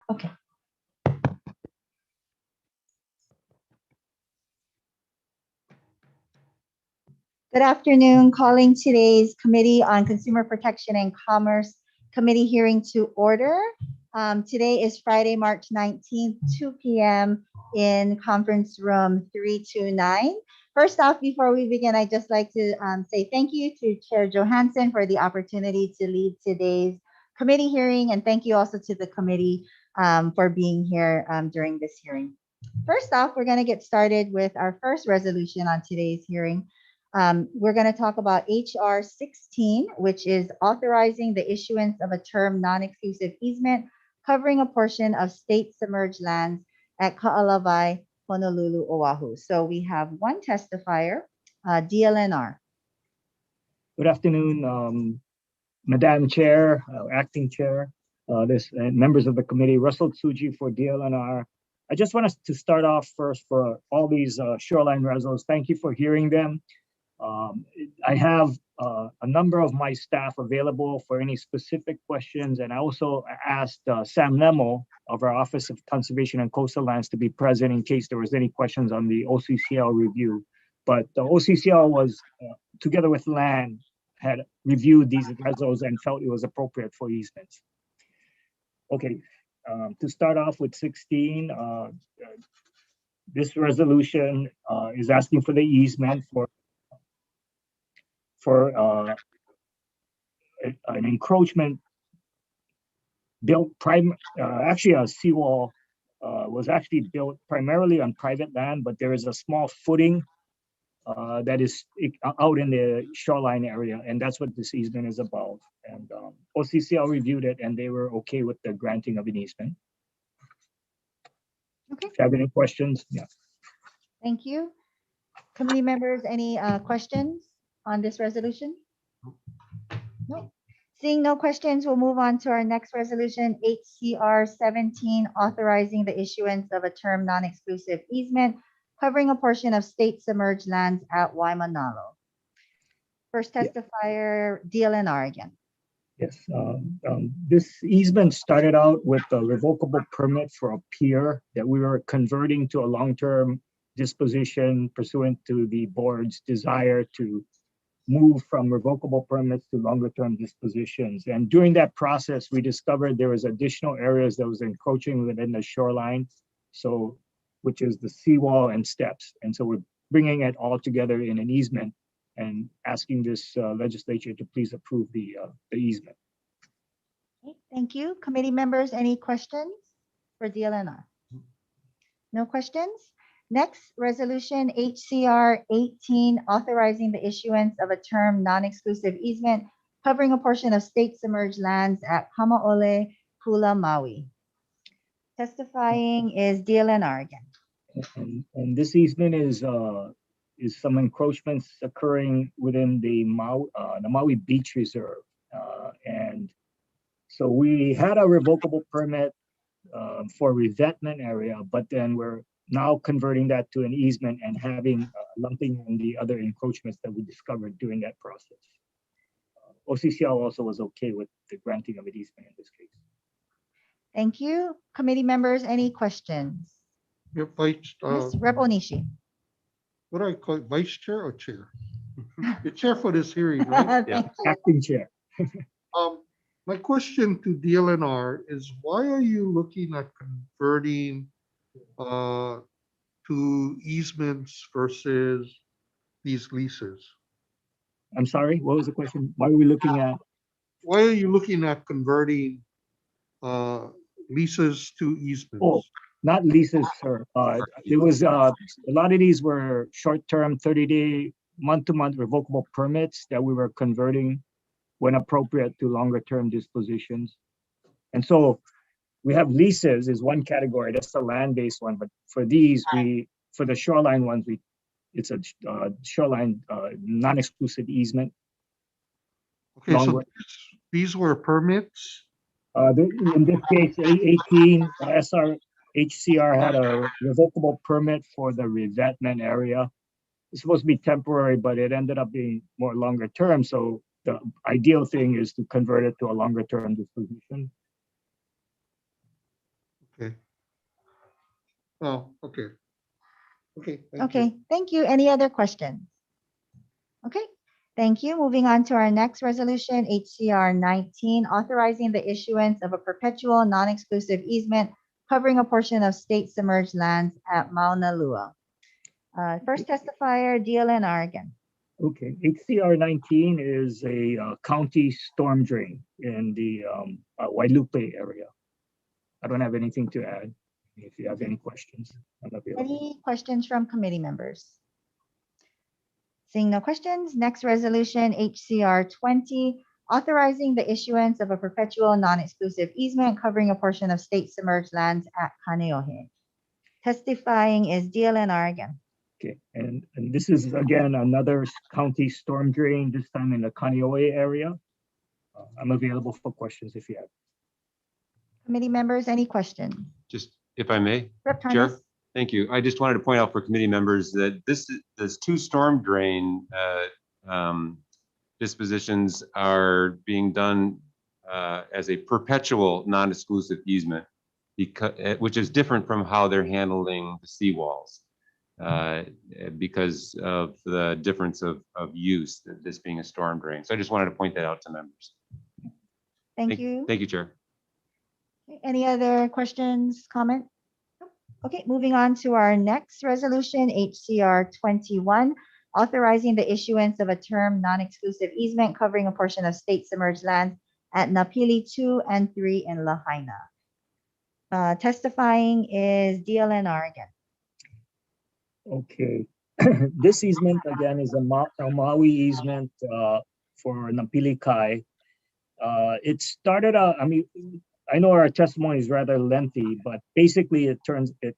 Okay. Good afternoon. Calling today's Committee on Consumer Protection and Commerce Committee hearing to order. Today is Friday, March 19th, 2 p.m. in conference room 329. First off, before we begin, I'd just like to say thank you to Chair Johansson for the opportunity to lead today's committee hearing, and thank you also to the committee for being here during this hearing. First off, we're going to get started with our first resolution on today's hearing. We're going to talk about HR 16, which is authorizing the issuance of a term non-exclusive easement covering a portion of state submerged lands at Ka'alawai, Honolulu, Oahu. So we have one testifier, DLNR. Good afternoon, Madam Chair, Acting Chair, members of the committee, Russell Tsuji for DLNR. I just want us to start off first for all these shoreline resos. Thank you for hearing them. I have a number of my staff available for any specific questions, and I also asked Sam Nemo of our Office of Conservation and Coastal Lands to be present in case there was any questions on the OCCL review. But the OCCL was, together with land, had reviewed these resos and felt it was appropriate for easements. Okay, to start off with 16, this resolution is asking for the easement for an encroachment built actually a seawall was actually built primarily on private land, but there is a small footing that is out in the shoreline area, and that's what this easement is about. And OCCL reviewed it, and they were okay with the granting of an easement. Okay. If you have any questions, yeah. Thank you. Committee members, any questions on this resolution? No. Seeing no questions, we'll move on to our next resolution, HCR 17, authorizing the issuance of a term non-exclusive easement covering a portion of state submerged lands at Waimanalo. First testifier, DLNR again. Yes, this easement started out with a revocable permit for a pier that we were converting to a long-term disposition pursuant to the board's desire to move from revocable permits to longer-term dispositions. And during that process, we discovered there was additional areas that was encroaching within the shoreline, so which is the seawall and steps. And so we're bringing it all together in an easement and asking this legislature to please approve the easement. Okay, thank you. Committee members, any questions for DLNR? No questions? Next, resolution HCR 18, authorizing the issuance of a term non-exclusive easement covering a portion of state submerged lands at Kamaole, Pula, Maui. Testifying is DLNR again. And this easement is some encroachments occurring within the Maui Beach Reserve. And so we had a revocable permit for revetment area, but then we're now converting that to an easement and having lumping in the other encroachments that we discovered during that process. OCCL also was okay with the granting of an easement in this case. Thank you. Committee members, any questions? Yep, Yes, Rep. Onishi. what do I call it, vice chair or chair? The chair for this hearing, right? Thank you. Acting Chair. My question to DLNR is, why are you looking at converting to easements versus these leases? I'm sorry, what was the question? Why are we looking at? Why are you looking at converting leases to easements? Oh, not leases, sir. It was a lot of these were short-term, 30-day, month-to-month revocable permits that we were converting when appropriate to longer-term dispositions. And so we have leases is one category. That's the land-based one. But for these, for the shoreline ones, it's a shoreline non-exclusive easement. Okay, so these were permits? In this case, A18, HCR had a revocable permit for the revetment area. It's supposed to be temporary, but it ended up being more longer term. So the ideal thing is to convert it to a longer term disposition. Okay. Oh, okay. Okay. Thank you. Okay, thank you. Any other questions? Okay, thank you. Moving on to our next resolution, HCR 19, authorizing the issuance of a perpetual non-exclusive easement covering a portion of state submerged lands at Maunalua. First testifier, DLNR again. Okay, HCR 19 is a county storm drain in the Wailupe area. I don't have anything to add. If you have any questions, I'm available. Any questions from committee members? Seeing no questions, next resolution, HCR 20, authorizing the issuance of a perpetual non-exclusive easement covering a portion of state submerged lands at Kaneohe. Testifying is DLNR again. Okay, and this is again another county storm drain, this time in the Kaneohe area. I'm available for questions if you have. Committee members, any questions? Just if I may, Rep. Chair. Thomas? Thank you. I just wanted to point out for committee members that there's two storm drain dispositions are being done as a perpetual non-exclusive easement, which is different from how they're handling the seawalls because of the difference of use, this being a storm drain. So I just wanted to point that out to members. Thank you. Thank you, Chair. Any other questions, comments? Okay, moving on to our next resolution, HCR 21, authorizing the issuance of a term non-exclusive easement covering a portion of state submerged lands at Napili 2 and 3 in Lahaina. Testifying is DLNR again. Okay, this easement again is a Maui easement for Napili Kai. It started out, I know our testimony is rather lengthy, but basically it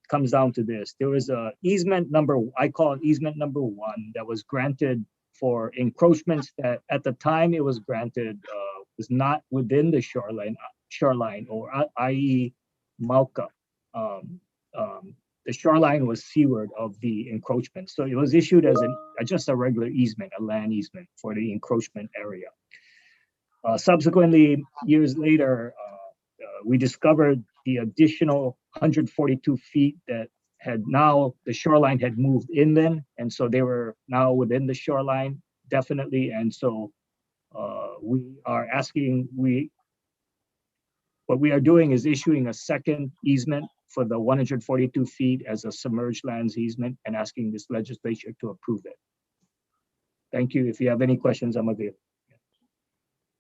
comes down to this. There was a easement number, I call it easement number 1, that was granted for encroachments that at the time it was granted was not within the shoreline, or i.e. Mauka. The shoreline was seaward of the encroachment. So it was issued as just a regular easement, a land easement for the encroachment area. Subsequently, years later, we discovered the additional 142 feet that the shoreline had moved inland, and so they were now within the shoreline, definitely. And so we are asking, what we are doing is issuing a second easement for the 142 feet as a submerged lands easement and asking this legislature to approve it. Thank you. If you have any questions, I'm available.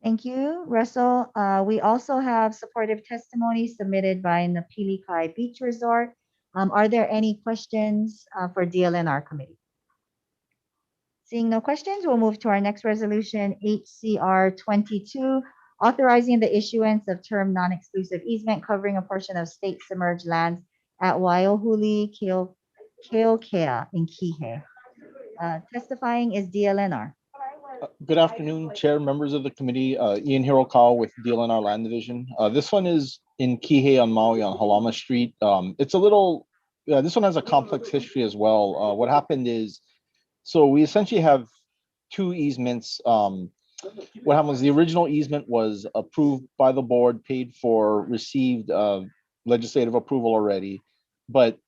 Thank you, Russell. We also have supportive testimony submitted by Napili Kai Beach Resort. Are there any questions for DLNR committee? Seeing no questions, we'll move to our next resolution, HCR 22, authorizing the issuance of term non-exclusive easement covering a portion of state submerged lands at Waiahuli, Kilkea in Kihei. Testifying is DLNR. Good afternoon, Chair, members of the committee. Ian Hirakawa with DLNR Land Division. This one is in Kihei on Maui on Halama Street. It's a little, this one has a complex history as well. What happened is, so we essentially have two easements. What happened was the original easement was approved by the board, paid for, received legislative approval already, but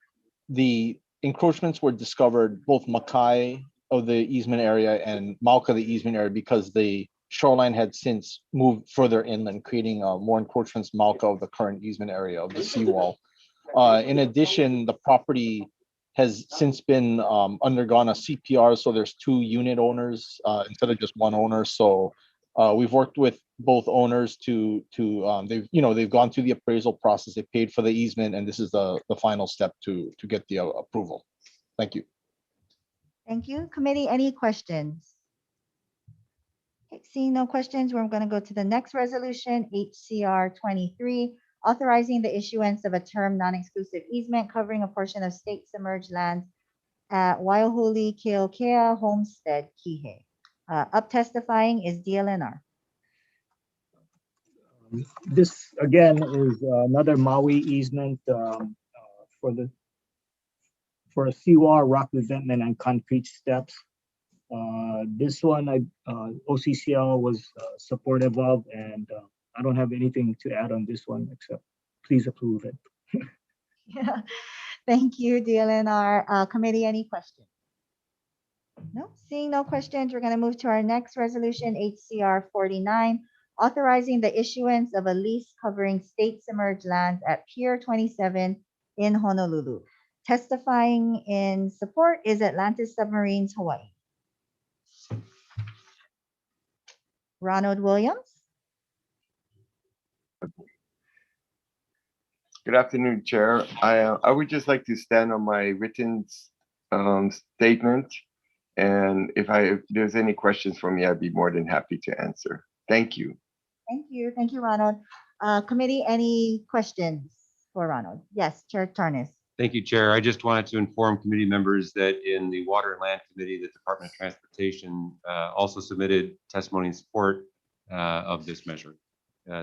the encroachments were discovered both Makai of the easement area and Mauka the easement area because the shoreline had since moved further inland, creating more encroachments Mauka of the current easement area of the seawall. In addition, the property has since been undergone a CPR, so there's 2 unit owners instead of just one owner. So we've worked with both owners they've gone through the appraisal process, they paid for the easement, and this is the final step to get the approval. Thank you. Thank you. Committee, any questions? Okay, seeing no questions, we're going to go to the next resolution, HCR 23, authorizing the issuance of a term non-exclusive easement covering a portion of state submerged lands at Waiahuli, Kilkea, Homestead, Kihei. Up testifying is DLNR. This again is another Maui easement for a seawall, rock revetment, and concrete steps. This one OCCL was supportive of, and I don't have anything to add on this one except please approve it. Yeah. Thank you, DLNR. Committee, any questions? No, seeing no questions, we're going to move to our next resolution, HCR 49, authorizing the issuance of a lease covering state submerged lands at Pier 27 in Honolulu. Testifying in support is Atlantis Submarines, Hawaii. Ronald Williams. Good afternoon, Chair. I would just like to stand on my written statement. And if there's any questions for me, I'd be more than happy to answer. Thank you. Thank you. Thank you, Ronald. Committee, any questions for Ronald? Yes, Chair Tarnas. Thank you, Chair. I just wanted to inform committee members that in the Water and Land Committee, the Department of Transportation also submitted testimony in support of this measure,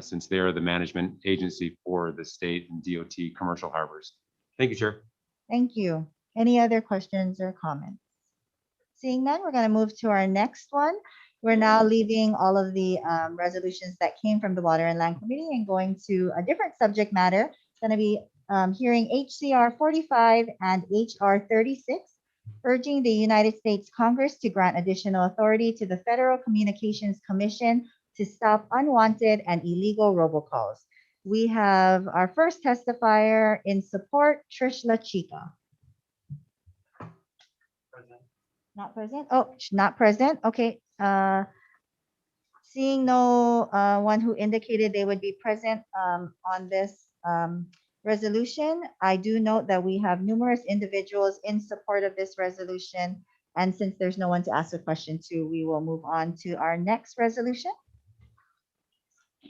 since they are the management agency for the state and DOT commercial harbors. Thank you, Chair. Thank you. Any other questions or comments? Seeing none, we're going to move to our next one. We're now leaving all of the resolutions that came from the Water and Land Committee and going to a different subject matter. Going to be hearing HCR 45 and HR 36, urging the United States Congress to grant additional authority to the Federal Communications Commission to stop unwanted and illegal robocalls. We have our first testifier in support, Trish La Chica. Not present? Oh, not present. Okay. Seeing no one who indicated they would be present on this resolution, I do note that we have numerous individuals in support of this resolution. And since there's no one to ask a question to, we will move on to our next resolution.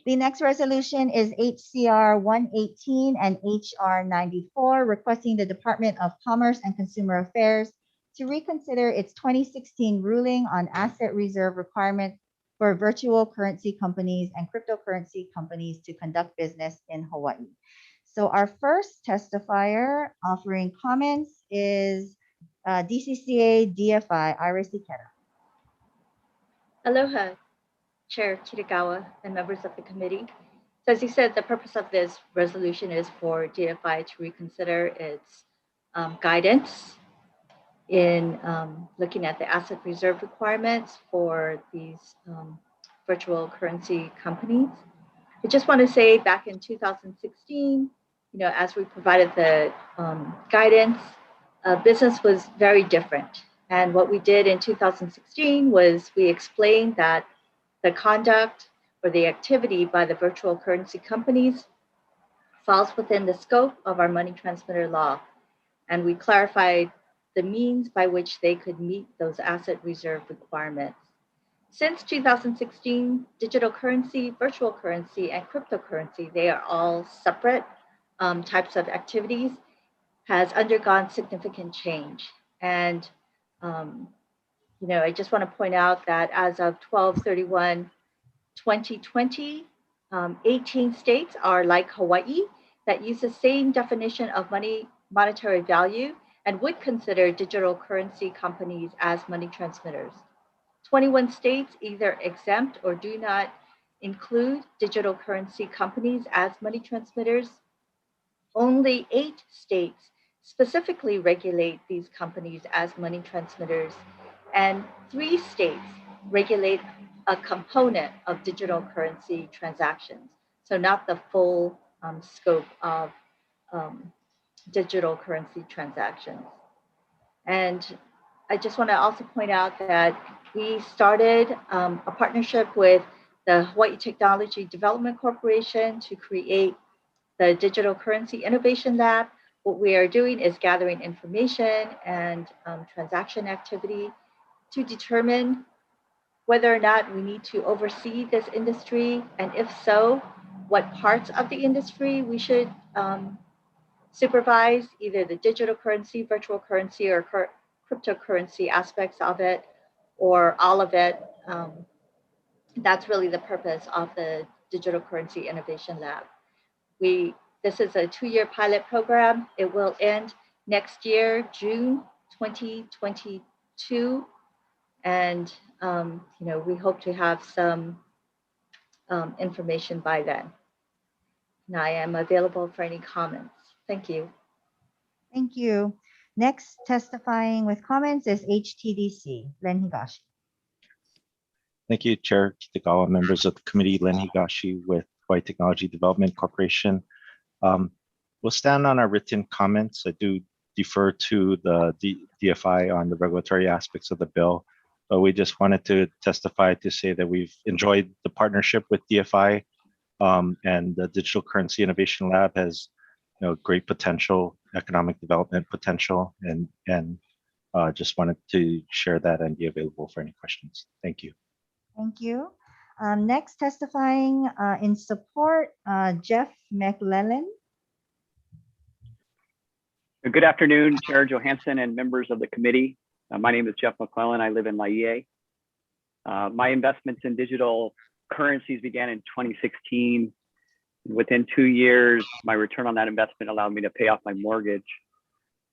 The next resolution is HCR 118 and HR 94, requesting the Department of Commerce and Consumer Affairs to reconsider its 2016 ruling on asset reserve requirements for virtual currency companies and cryptocurrency companies to conduct business in Hawaii. So our first testifier offering comments is DCCA DFI, Iris Ikeda. Aloha, Chair Kitagawa and members of the committee. So as you said, the purpose of this resolution is for DFI to reconsider its guidance in looking at the asset reserve requirements for these virtual currency companies. I just want to say back in 2016, as we provided the guidance, business was very different. And what we did in 2016 was we explained that the conduct or the activity by the virtual currency companies falls within the scope of our money transmitter law. And we clarified the means by which they could meet those asset reserve requirements. Since 2016, digital currency, virtual currency, and cryptocurrency, they are all separate types of activities, has undergone significant change. And I just want to point out that as of 12/31/2020, 18 states are like Hawaii that use the same definition of monetary value and would consider digital currency companies as money transmitters. 21 states either exempt or do not include digital currency companies as money transmitters. Only 8 states specifically regulate these companies as money transmitters, and 3 states regulate a component of digital currency transactions, so not the full scope of digital currency transactions. And I just want to also point out that we started a partnership with the Hawaii Technology Development Corporation to create the Digital Currency Innovation Lab. What we are doing is gathering information and transaction activity to determine whether or not we need to oversee this industry, and if so, what parts of the industry we should supervise, either the digital currency, virtual currency, or cryptocurrency aspects of it, or all of it. That's really the purpose of the Digital Currency Innovation Lab. This is a 2-year pilot program. It will end next year, June 2022. And we hope to have some information by then. And I am available for any comments. Thank you. Thank you. Next testifying with comments is HTDC, Len Higashi. Thank you, Chair Kitagawa, members of the committee, Len Higashi with Hawaii Technology Development Corporation. We'll stand on our written comments. I do defer to the DFI on the regulatory aspects of the bill, but we just wanted to testify to say that we've enjoyed the partnership with DFI, and the Digital Currency Innovation Lab has great potential, economic development potential, and just wanted to share that and be available for any questions. Thank you. Thank you. Next testifying in support, Jeff McLellan. Good afternoon, Chair Johansson and members of the committee. My name is Jeff McClellan. I live in Laie. My investments in digital currencies began in 2016. Within 2 years, my return on that investment allowed me to pay off my mortgage.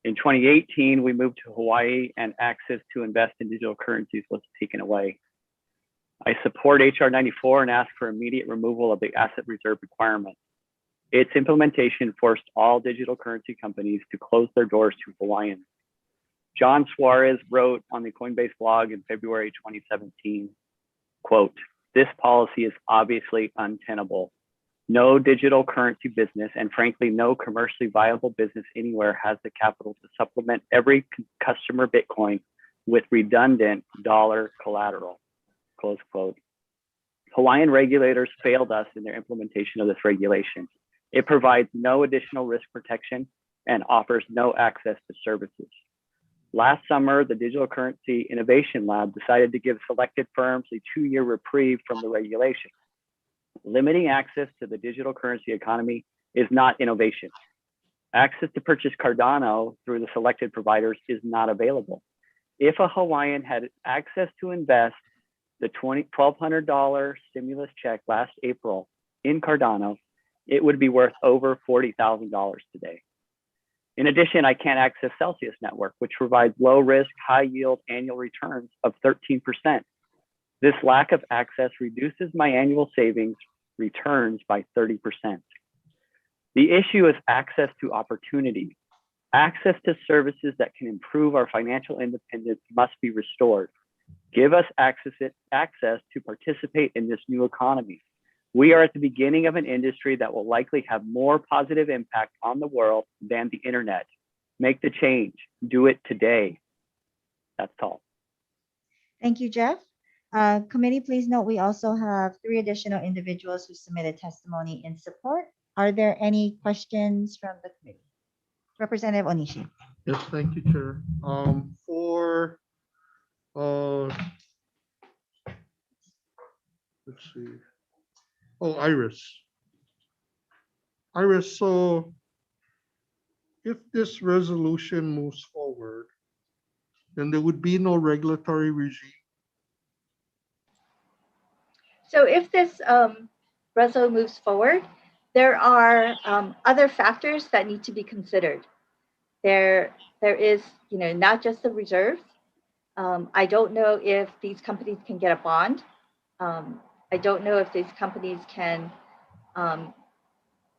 In 2018, we moved to Hawaii and access to invest in digital currencies was taken away. I support HR 94 and ask for immediate removal of the asset reserve requirement. Its implementation forced all digital currency companies to close their doors to Hawaiians. John Suarez wrote on the Coinbase blog in February 2017, quote, "This policy is obviously untenable. No digital currency business, and frankly, no commercially viable business anywhere has the capital to supplement every customer Bitcoin with redundant dollar collateral," close quote. Hawaiian regulators failed us in their implementation of this regulation. It provides no additional risk protection and offers no access to services. Last summer, the Digital Currency Innovation Lab decided to give selected firms a 2-year reprieve from the regulation. Limiting access to the digital currency economy is not innovation. Access to purchase Cardano through the selected providers is not available. If a Hawaiian had access to invest the $1,200 stimulus check last April in Cardano, it would be worth over $40,000 today. In addition, I can't access Celsius Network, which provides low risk, high yield annual returns of 13%. This lack of access reduces my annual savings returns by 30%. The issue is access to opportunity. Access to services that can improve our financial independence must be restored. Give us access to participate in this new economy. We are at the beginning of an industry that will likely have more positive impact on the world than the internet. Make the change. Do it today. That's all. Thank you, Jeff. Committee, please note we also have 3 additional individuals who submitted testimony in support. Are there any questions from the committee? Representative Onishi. Yes, thank you, Chair. Let's see. Oh, Iris. Iris, so if this resolution moves forward, then there would be no regulatory regime. So if this reso moves forward, there are other factors that need to be considered. There is, not just the reserves. I don't know if these companies can get a bond. I don't know if these companies can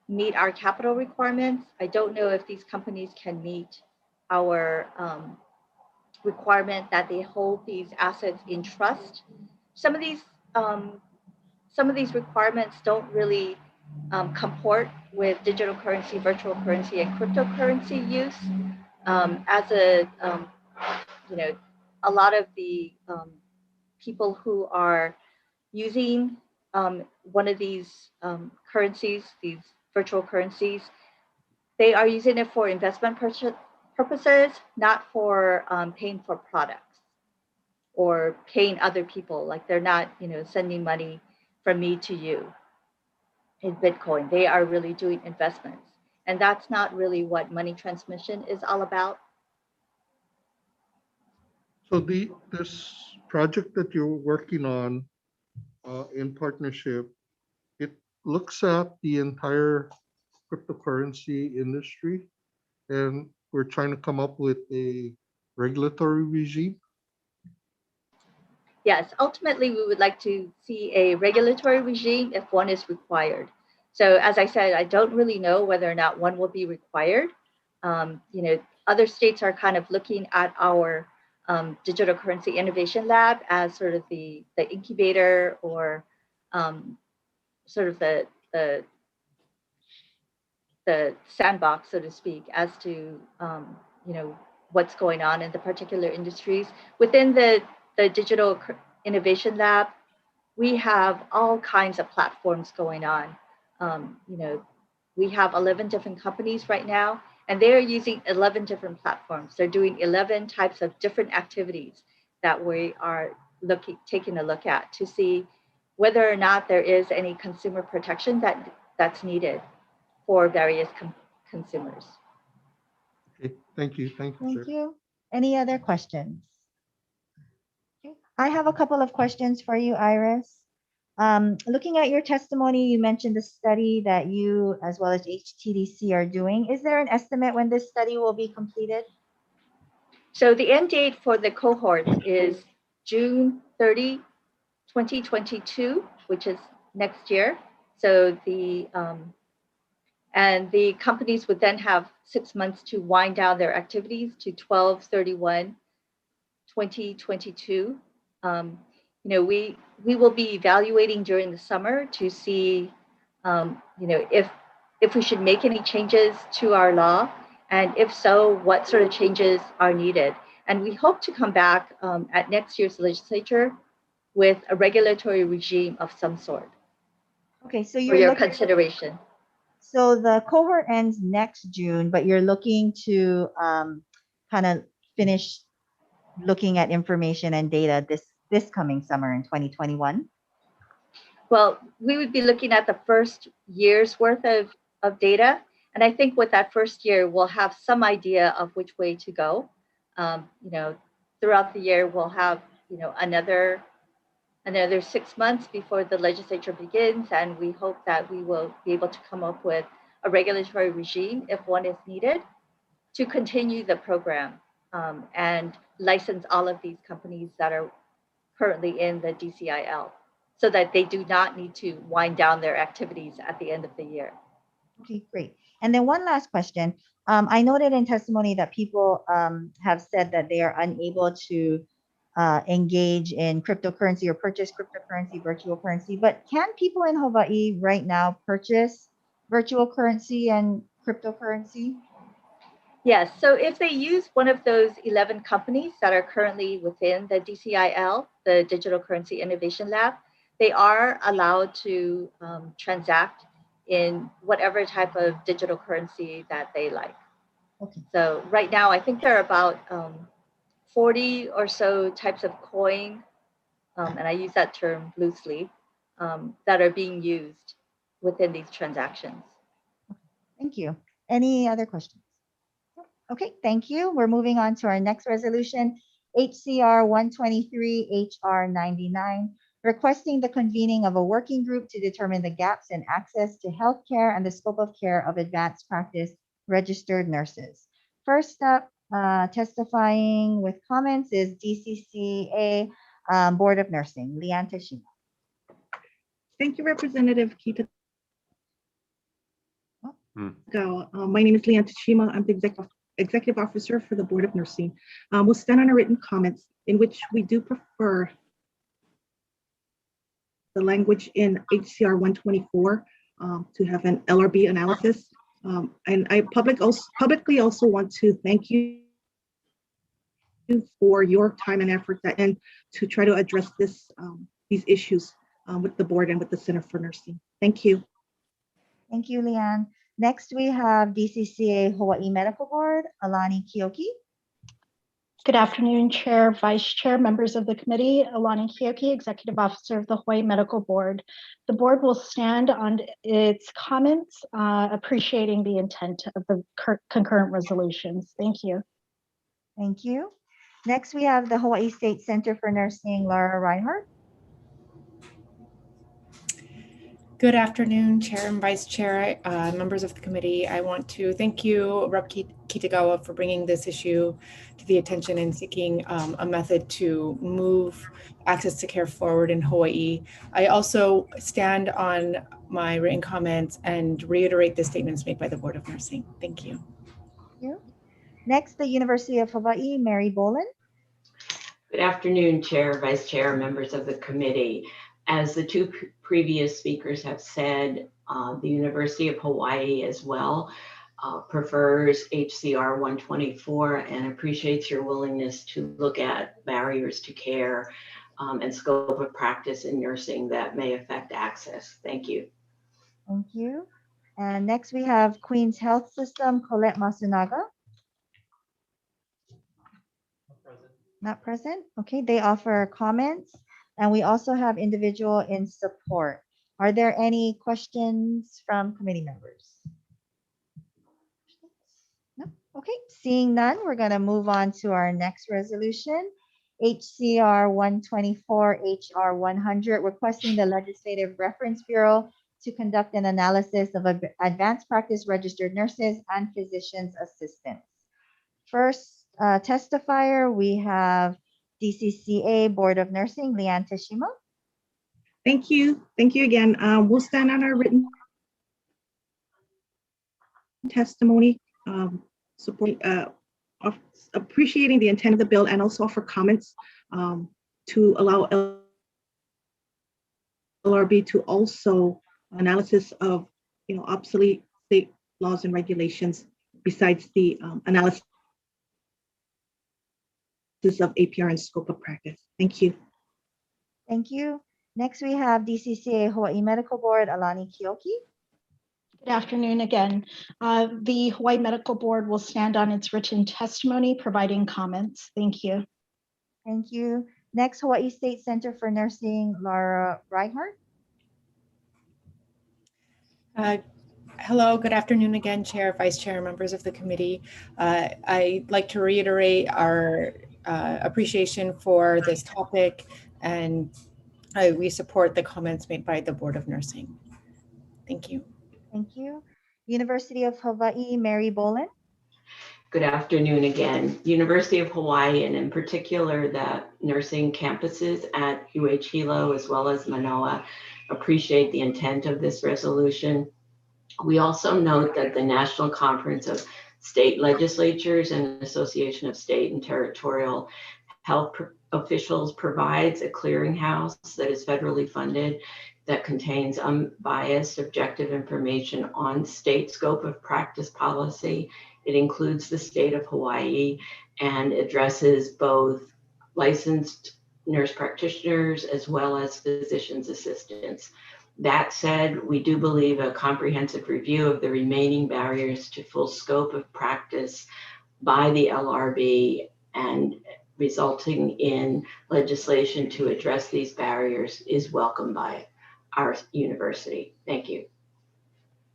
meet our capital requirements. I don't know if these companies can meet our requirement that they hold these assets in trust. Some of these requirements don't really comport with digital currency, virtual currency, and cryptocurrency use. A lot of the people who are using one of these currencies, these virtual currencies, they are using it for investment purposes, not for paying for products or paying other people. Like they're not, sending money from me to you in Bitcoin. They are really doing investments. And that's not really what money transmission is all about. So this project that you're working on in partnership, it looks at the entire cryptocurrency industry, and we're trying to come up with a regulatory regime. Yes, ultimately, we would like to see a regulatory regime if one is required. So as I said, I don't really know whether or not one will be required. Other states are kind of looking at our digital currency innovation lab as sort of the incubator or sort of the sandbox, so to speak, as to what's going on in the particular industries. Within the digital innovation lab, we have all kinds of platforms going on. We have 11 different companies right now, and they're using 11 different platforms. They're doing 11 types of different activities that we are taking a look at to see whether or not there is any consumer protection that's needed for various consumers. Okay, thank you. Thank you, Chair. Thank you. Any other questions? Okay. I have a couple of questions for you, Iris. Looking at your testimony, you mentioned the study that you, as well as HTDC, are doing. Is there an estimate when this study will be completed? So the end date for the cohort is June 30, 2022, which is next year. So and the companies would then have 6 months to wind down their activities to 12/31/2022. We will be evaluating during the summer to see, if we should make any changes to our law, and if so, what sort of changes are needed. And we hope to come back at next year's legislature with a regulatory regime of some sort. Okay, so For you're your looking, consideration. so the cohort ends next June, but you're looking to kind of finish looking at information and data this coming summer in 2021? Well, we would be looking at the first year's worth of data. And I think with that first year, we'll have some idea of which way to go. Throughout the year, we'll have, another 6 months before the legislature begins. And we hope that we will be able to come up with a regulatory regime, if one is needed, to continue the program and license all of these companies that are currently in the DCIL, so that they do not need to wind down their activities at the end of the year. Okay, great. And then one last question. I noted in testimony that people have said that they are unable to engage in cryptocurrency or purchase cryptocurrency, virtual currency, but can people in Hawaii right now purchase virtual currency and cryptocurrency? Yes, so if they use one of those 11 companies that are currently within the DCIL, the Digital Currency Innovation Lab, they are allowed to transact in whatever type of digital currency that they like. Okay. So right now, I think there are about 40 or so types of coin, and I use that term loosely, that are being used within these transactions. Thank you. Any other questions? Okay, thank you. We're moving on to our next resolution, HCR 123 HR 99, requesting the convening of a working group to determine the gaps in access to healthcare and the scope of care of advanced practice registered nurses. First up, testifying with comments is DCCA Board of Nursing, Leanne Tashima. Thank you, Representative Kita. My name is Leanne Tashima. I'm the Executive Officer for the Board of Nursing. We'll stand on our written comments, in which we do prefer the language in HCR 124 to have an LRB analysis. And I publicly also want to thank you for your time and effort and to try to address these issues with the board and with the Center for Nursing. Thank you. Thank you, Leanne. Next, we have DCCA Hawaii Medical Board, Alani Kioki. Good afternoon, Chair, Vice Chair, members of the committee. Alani Kioki, Executive Officer of the Hawaii Medical Board. The board will stand on its comments, appreciating the intent of the concurrent resolutions. Thank you. Thank you. Next, we have the Hawaii State Center for Nursing, Laura Reinhardt. Good afternoon, Chair and Vice Chair, members of the committee. I want to thank you, Rep. Kitagawa, for bringing this issue to the attention and seeking a method to move access to care forward in Hawaii. I also stand on my written comments and reiterate the statements made by the Board of Nursing. Thank you. you. Next, the University of Hawaii, Mary Boland. Good afternoon, Chair, Vice Chair, members of the committee. As the two previous speakers have said, the University of Hawaii as well prefers HCR 124 and appreciates your willingness to look at barriers to care and scope of practice in nursing that may affect access. Thank you. Thank you. And next we have Queen's Health System, Colette Masunaga. Not present. Okay, they offer comments. And we also have individual in support. Are there any questions from committee members? No? Okay, seeing none, we're going to move on to our next resolution. HCR 124, HR 100, requesting the Legislative Reference Bureau to conduct an analysis of advanced practice registered nurses and physicians assistants. First testifier, we have DCCA Board of Nursing, Leanne Teshima. Thank you. Thank you again. We'll stand on our written testimony, support, of appreciating the intent of the bill and also offer comments to allow LRB to also analysis of obsolete state laws and regulations besides the analysis of APR and scope of practice. Thank you. Thank you. Next, we have DCCA Hawaii Medical Board, Alani Kioki. Good afternoon again. The Hawaii Medical Board will stand on its written testimony, providing comments. Thank you. Thank you. Next, Hawaii State Center for Nursing, Laura Reinhardt. Hello, good afternoon again, Chair, Vice Chair, members of the committee. I'd like to reiterate our appreciation for this topic, and we support the comments made by the Board of Nursing. Thank you. Thank you. University of Hawaii, Mary Boland. Good afternoon again. University of Hawaii, and in particular the nursing campuses at UH Hilo as well as Manoa, appreciate the intent of this resolution. We also note that the National Conference of State Legislatures and Association of State and Territorial Health Officials provides a clearinghouse that is federally funded that contains unbiased, objective information on state scope of practice policy. It includes the state of Hawaii and addresses both licensed nurse practitioners as well as physicians assistants. That said, we do believe a comprehensive review of the remaining barriers to full scope of practice by the LRB and resulting in legislation to address these barriers is welcomed by our university. Thank you.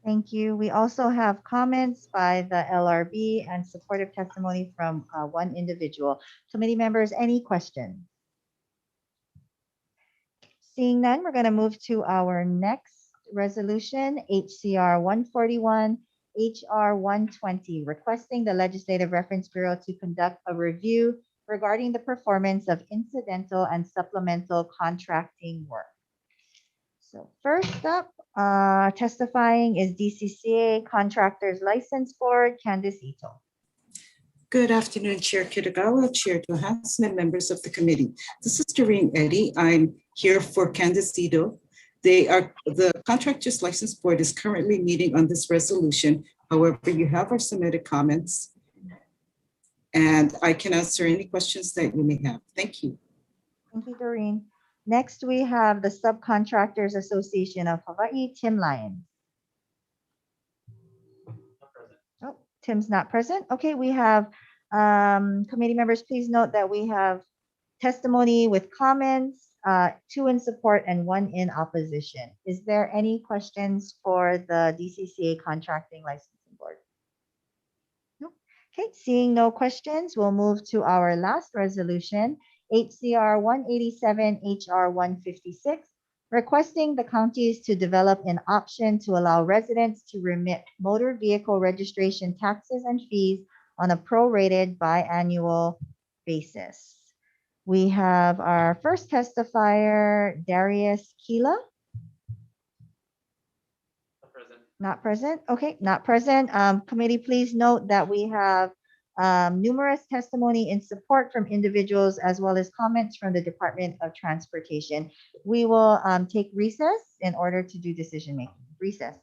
Thank you. We also have comments by the LRB and supportive testimony from one individual. Committee members, any questions? Seeing none, we're going to move to our next resolution, HCR 141, HR 120, requesting the Legislative Reference Bureau to conduct a review regarding the performance of incidental and supplemental contracting work. So first up, testifying is DCCA Contractors License Board, Candice Ito. Good afternoon, Chair Kitagawa, Chair Johansson, and members of the committee. This is Doreen Eddy. I'm here for Candice Ito. The Contractors License Board is currently meeting on this resolution. However, you have our submitted comments, and I can answer any questions that you may have. Thank you. Thank you, Doreen. Next, we have the Subcontractors Association of Hawaii, Tim Lyons. Oh, Tim's not present. Okay, we have committee members, please note that we have testimony with comments, 2 in support and 1 in opposition. Is there any questions for the DCCA Contracting Licensing Board? No. Okay, seeing no questions, we'll move to our last resolution, HCR 187, HR 156, requesting the counties to develop an option to allow residents to remit motor vehicle registration taxes and fees on a prorated biannual basis. We have our first testifier, Darius Keela. Not present? Okay, not present. Committee, please note that we have numerous testimony in support from individuals as well as comments from the Department of Transportation. We will take recess in order to do decision making. Recess.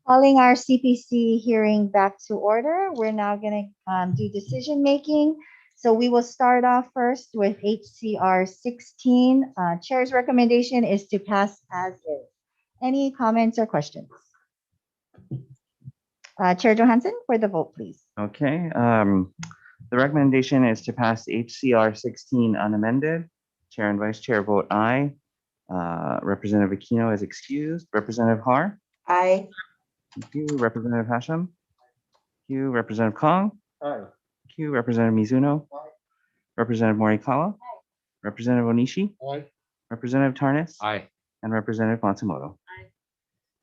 Calling our CPC hearing back to order. We're now going to do decision making. So we will start off first with HCR 16. Chair's recommendation is to pass as is. Any comments or questions? Chair Johansson, for the vote, please. Okay, the recommendation is to pass HCR 16 unamended. Chair and Vice Chair vote aye. Representative Aquino is excused. Representative Har? Aye. Thank you. Representative Hashem? Thank you. Representative Kong? Aye. Thank you. Representative Mizuno? Aye. Representative Morikawa? Representative Onishi? Aye. Representative Tarnas? Aye. And Representative Matsumoto? Aye.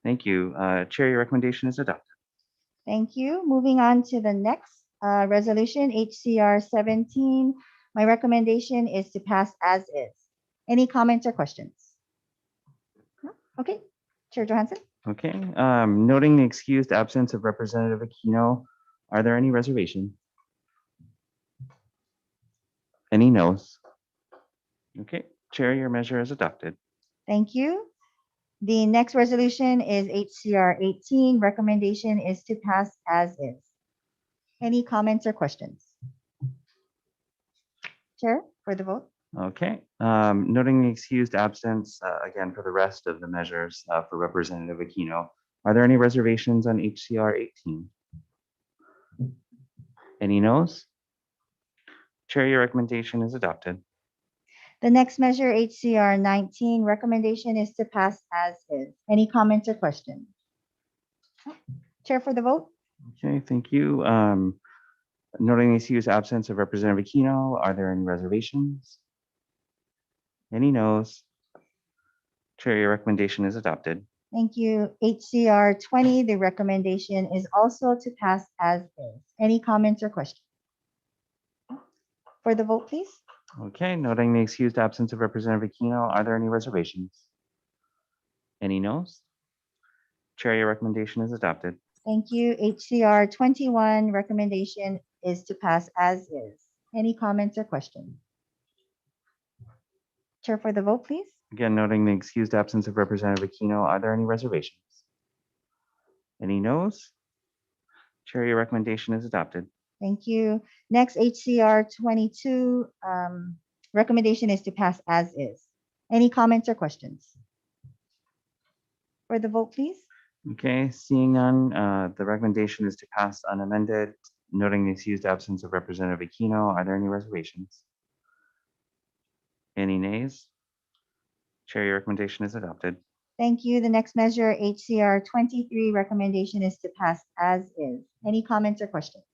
Thank you. Chair, your recommendation is adopted. Thank you. Moving on to the next resolution, HCR 17. My recommendation is to pass as is. Any comments or questions? No? Okay, Chair Johansson. Okay, noting the excused absence of Representative Aquino, are there any reservations? Any no's? Okay, Chair, your measure is adopted. Thank you. The next resolution is HCR 18. Recommendation is to pass as is. Any comments or questions? Chair, for the vote. Okay, noting the excused absence, again, for the rest of the measures for Representative Aquino, are there any reservations on HCR 18? Any no's? Chair, your recommendation is adopted. The next measure, HCR 19. Recommendation is to pass as is. Any comments or questions? Chair, for the vote. Okay, thank you. Noting the excused absence of Representative Aquino, are there any reservations? Any no's? Chair, your recommendation is adopted. Thank you. HCR 20. The recommendation is also to pass as is. Any comments or questions? For the vote, please. Okay, noting the excused absence of Representative Aquino, are there any reservations? Any no's? Chair, your recommendation is adopted. Thank you. HCR 21. Recommendation is to pass as is. Any comments or questions? Chair, for the vote, please. Again, noting the excused absence of Representative Aquino, are there any reservations? Any no's? Chair, your recommendation is adopted. Thank you. Next, HCR 22. Recommendation is to pass as is. Any comments or questions? For the vote, please. Okay, seeing none, the recommendation is to pass unamended. Noting the excused absence of Representative Aquino, are there any reservations? Any nays? Chair, your recommendation is adopted. Thank you. The next measure, HCR 23. Recommendation is to pass as is. Any comments or questions?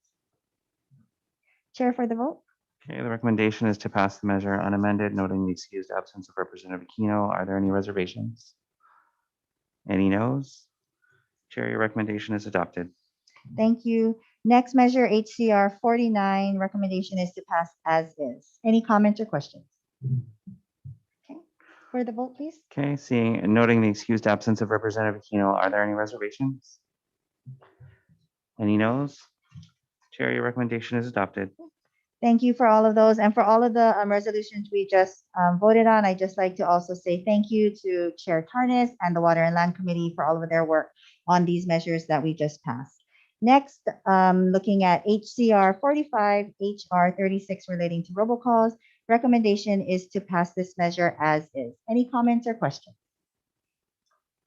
Chair, for the vote. Okay, the recommendation is to pass the measure unamended, noting the excused absence of Representative Aquino. Are there any reservations? Any no's? Chair, your recommendation is adopted. Thank you. Next measure, HCR 49. Recommendation is to pass as is. Any comments or questions? Okay, for the vote, please. Okay, seeing and noting the excused absence of Representative Aquino, are there any reservations? Any no's? Chair, your recommendation is adopted. Thank you for all of those. And for all of the resolutions we just voted on, I'd just like to also say thank you to Chair Tarnas and the Water and Land Committee for all of their work on these measures that we just passed. Next, looking at HCR 45, HR 36 relating to robocalls. Recommendation is to pass this measure as is. Any comments or questions?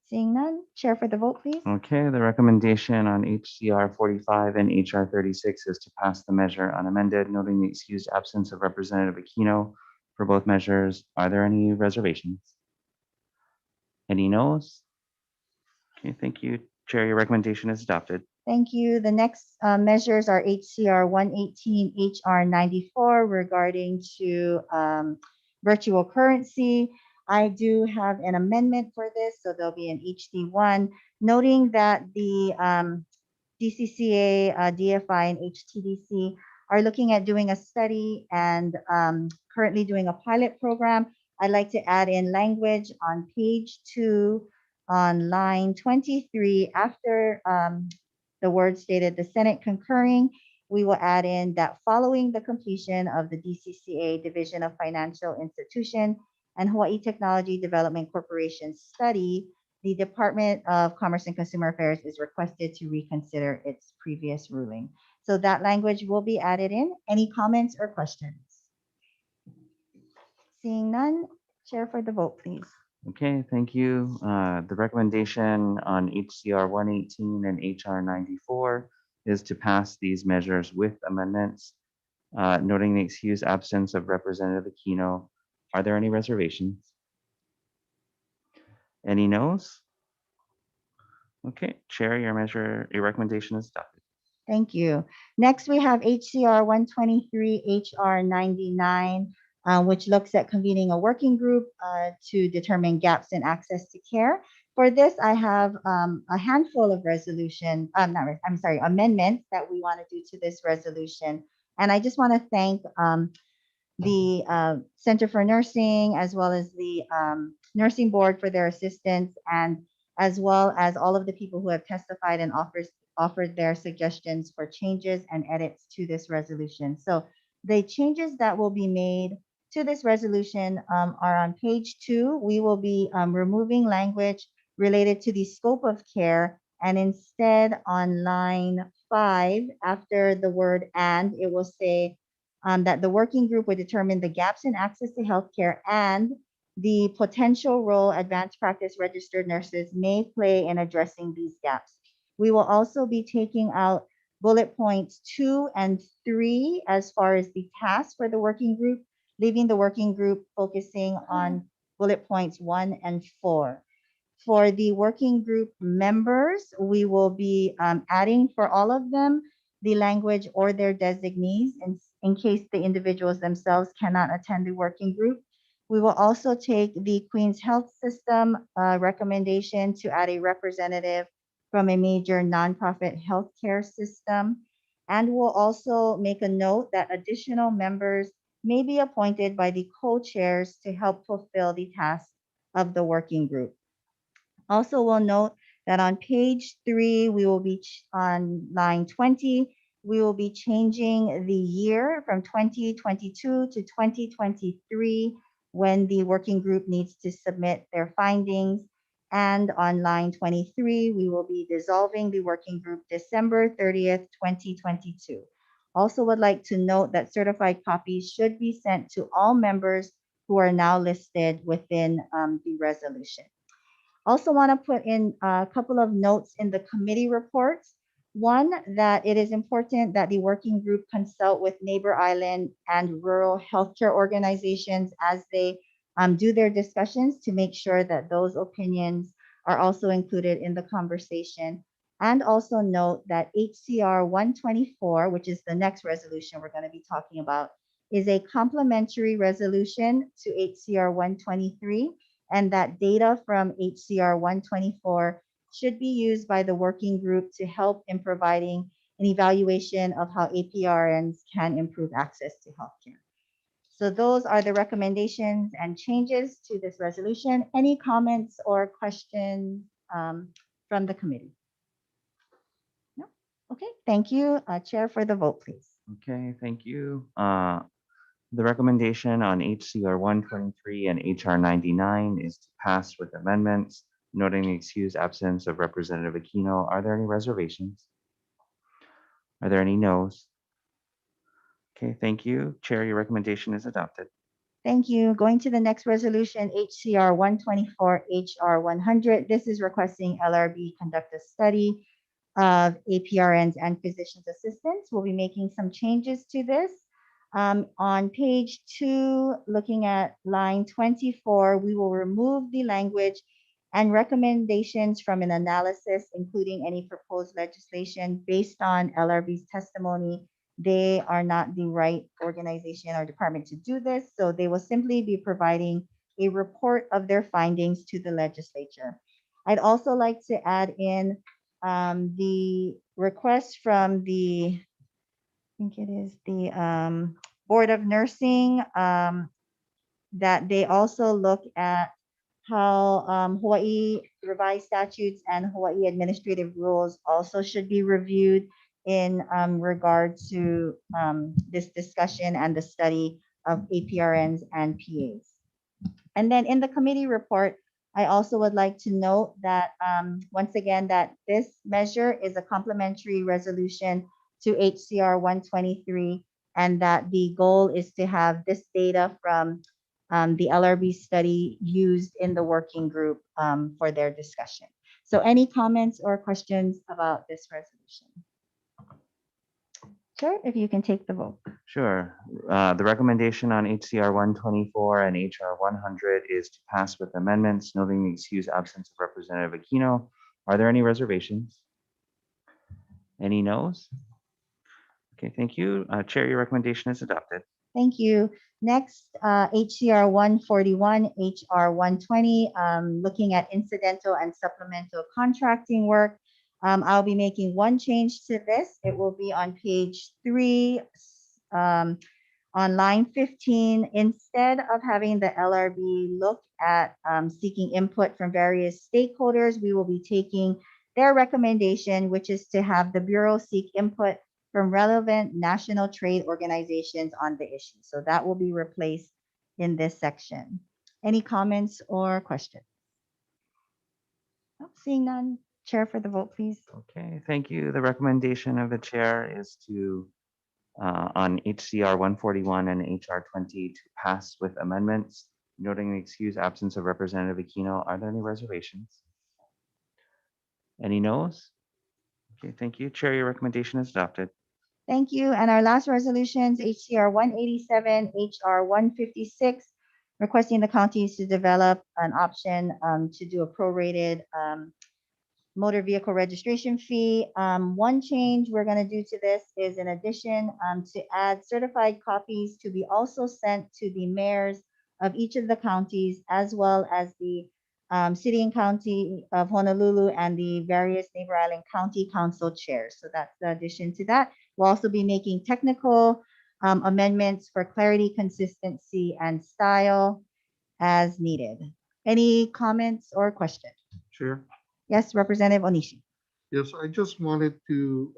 Seeing none, Chair, for the vote, please. Okay, the recommendation on HCR 45 and HR 36 is to pass the measure unamended, noting the excused absence of Representative Aquino for both measures. Are there any reservations? Any no's? Okay, thank you. Chair, your recommendation is adopted. Thank you. The next measures are HCR 118, HR 94 regarding to virtual currency. I do have an amendment for this, so there'll be an HD1, noting that the DCCA, DFI, and HTDC are looking at doing a study and currently doing a pilot program. I'd like to add in language on page 2 on line 23 after the word stated the Senate concurring we will add in that following the completion of the DCCA Division of Financial Institution and Hawaii Technology Development Corporation study, the Department of Commerce and Consumer Affairs is requested to reconsider its previous ruling. So that language will be added in. Any comments or questions? Seeing none, Chair for the vote, please. Okay, thank you. The recommendation on HCR 118 and HR 94 is to pass these measures with amendments, noting the excused absence of Representative Aquino. Are there any reservations? Any no's? Okay, Chair, your recommendation is adopted. Thank you. Next, we have HCR 123, HR 99, which looks at convening a working group to determine gaps in access to care. For this, I have a handful of amendments that we want to do to this resolution. And I just want to thank the Center for Nursing, as well as the Nursing Board for their assistance, and as well as all of the people who have testified and offered their suggestions for changes and edits to this resolution. So the changes that will be made to this resolution are on page 2. We will be removing language related to the scope of care, and instead on line 5, after the word "and," it will say that the working group would determine the gaps in access to healthcare and the potential role advanced practice registered nurses may play in addressing these gaps. We will also be taking out bullet points 2 and 3 as far as the task for the working group, leaving the working group focusing on bullet points 1 and 4. For the working group members, we will be adding for all of them the language "or their designees" in case the individuals themselves cannot attend the working group. We will also take the Queen's Health System recommendation to add a representative from a major nonprofit healthcare system. And we'll also make a note that additional members may be appointed by the co-chairs to help fulfill the tasks of the working group. Also, we'll note that on page 3, we will be on line 20, we will be changing the year from 2022 to 2023 when the working group needs to submit their findings. And on line 23, we will be dissolving the working group December 30th, 2022. Also would like to note that certified copies should be sent to all members who are now listed within the resolution. Also want to put in a couple of notes in the committee reports. One, that it is important that the working group consult with neighbor island and rural healthcare organizations as they do their discussions to make sure that those opinions are also included in the conversation. And also note that HCR 124, which is the next resolution we're going to be talking about, is a complementary resolution to HCR 123, and that data from HCR 124 should be used by the working group to help in providing an evaluation of how APRNs can improve access to healthcare. So those are the recommendations and changes to this resolution. Any comments or questions from the committee? No? Okay, thank you. Chair for the vote, please. Okay, thank you. The recommendation on HCR 123 and HR 99 is to pass with amendments, noting the excused absence of Representative Aquino. Are there any reservations? Are there any no's? Okay, thank you. Chair, your recommendation is adopted. Thank you. Going to the next resolution, HCR 124, HR 100. This is requesting LRB conduct a study of APRNs and physician's assistants. We'll be making some changes to this. On page 2, looking at line 24, we will remove the language and recommendations from an analysis, including any proposed legislation based on LRB's testimony. They are not the right organization or department to do this, so they will simply be providing a report of their findings to the legislature. I'd also like to add in the request from the, I think it is the Board of Nursing, that they also look at how Hawaii revised statutes and Hawaii administrative rules also should be reviewed in regard to this discussion and the study of APRNs and PAs. And then in the committee report, I also would like to note that once again, that this measure is a complementary resolution to HCR 123, and that the goal is to have this data from the LRB study used in the working group for their discussion. So any comments or questions about this resolution? Sure, if you can take the vote. Sure. The recommendation on HCR 124 and HR 100 is to pass with amendments, noting the excused absence of Representative Aquino. Are there any reservations? Any noes? Okay, thank you. Chair, your recommendation is adopted. Thank you. Next, HCR 141, HR 120, looking at incidental and supplemental contracting work. I'll be making one change to this. It will be on page 3, on line 15. Instead of having the LRB look at seeking input from various stakeholders, we will be taking their recommendation, which is to have the Bureau seek input from relevant national trade organizations on the issue. So that will be replaced in this section. Any comments or questions? Seeing none, Chair for the vote, please. Okay, thank you. The recommendation of the chair is to, on HCR 141 and HR 20, to pass with amendments, noting the excused absence of Representative Aquino. Are there any reservations? Any noes? Okay, thank you. Chair, your recommendation is adopted. Thank you. And our last resolutions, HCR 187, HR 156, requesting the counties to develop an option to do a prorated motor vehicle registration fee. One change we're going to do to this is, in addition, to add certified copies to be also sent to the mayors of each of the counties, as well as the city and county of Honolulu and the various neighbor island county council chairs. So that's the addition to that. We'll also be making technical amendments for clarity, consistency, and style as needed. Any comments or questions? Chair. Yes, Representative Onishi. Yes, I just wanted to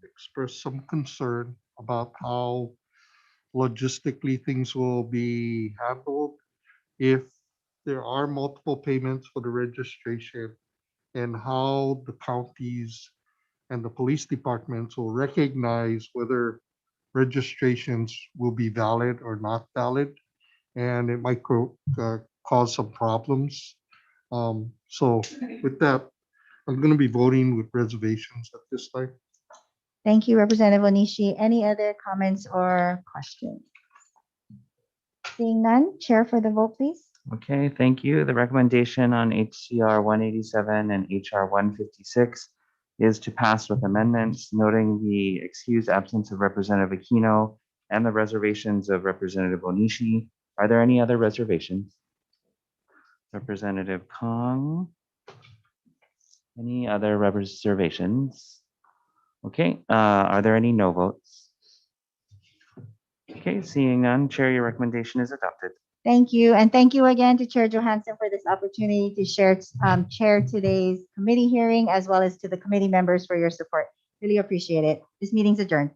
express some concern about how logistically things will be handled if there are multiple payments for the registration, and how the counties and the police departments will recognize whether registrations will be valid or not valid, and it might cause some problems. So with that, I'm going to be voting with reservations at this time. Thank you, Representative Onishi. Any other comments or questions? Seeing none, Chair for the vote, please. Okay, thank you. The recommendation on HCR 187 and HR 156 is to pass with amendments, noting the excused absence of Representative Aquino and the reservations of Representative Onishi. Are there any other reservations? Representative Kong? Any other reservations? Okay, are there any no votes? Okay, seeing none, Chair, your recommendation is adopted. Thank you. And thank you again to Chair Johansson for this opportunity to chair today's committee hearing, as well as to the committee members for your support. Really appreciate it. This meeting's adjourned.